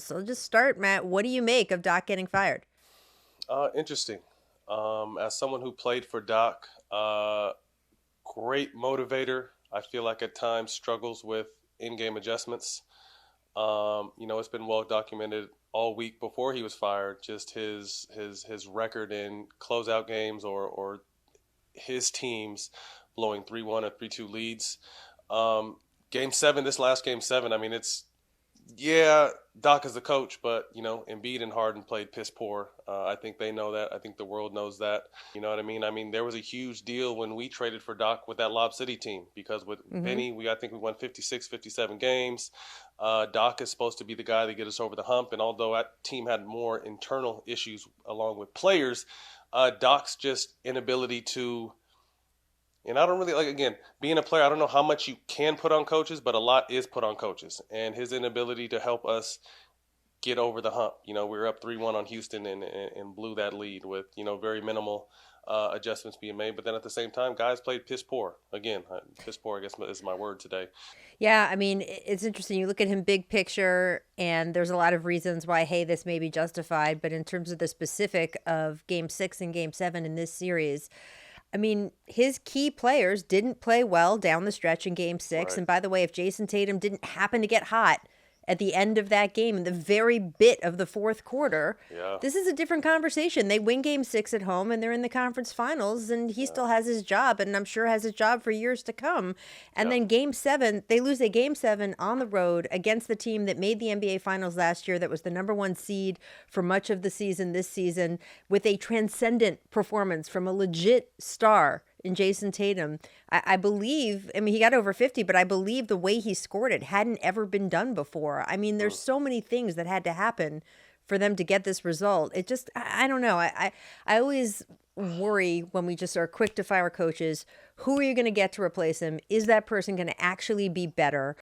So just start, Matt. What do you make of Doc getting fired? Interesting. As someone who played for Doc, great motivator. I feel like at times struggles with in-game adjustments. It's been well documented all week before he was fired, just his record in closeout games or his teams blowing 3-1 or 3-2 leads. Game seven, this last game seven, I mean, yeah, Doc is the coach, but Embiid and Harden played piss poor. I think they know that. I think the world knows that. You know what I mean? I mean, there was a huge deal when we traded for Doc with that Lob City team because with Hmm. Benny, I think we won 56, 57 games. Doc is supposed to be the guy to get us over the hump, and although that team had more internal issues along with players, Doc's just inability to. And I don't really like, again, being a player, I don't know how much you can put on coaches, but a lot is put on coaches. And his inability to help us get over the hump. We were up 3-1 on Houston and blew that lead with, very minimal adjustments being made. But then at the same time, guys played piss poor. Again, piss poor, I guess, is my word today. Yeah, I mean, it's interesting. You look at him big picture, and there's a lot of reasons why, hey, this may be justified. But in terms of the specific of game six and game seven in this series, I mean, his key players didn't play well down the stretch in game six. Right. And by the way, if Jason Tatum didn't happen to get hot at the end of that game, in the very bit of the fourth quarter, Yeah. this is a different conversation. They win game six at home and they're in the conference finals, and he Yeah. still has his job, and I'm sure has his job for years to come. And Yeah. then game seven, they lose a game seven on the road against the team that made the NBA Finals last year, that was the number one seed for much of the season this season, with a transcendent performance from a legit star in Jason Tatum. I believe, I mean, he got over 50, but I believe the way he scored it hadn't ever been done before. I mean, Mm. there's so many things that had to happen for them to get this result. It just, I don't know. I always worry when we just are quick to fire coaches. Who are you going to get to replace him? Is that person going to actually be better?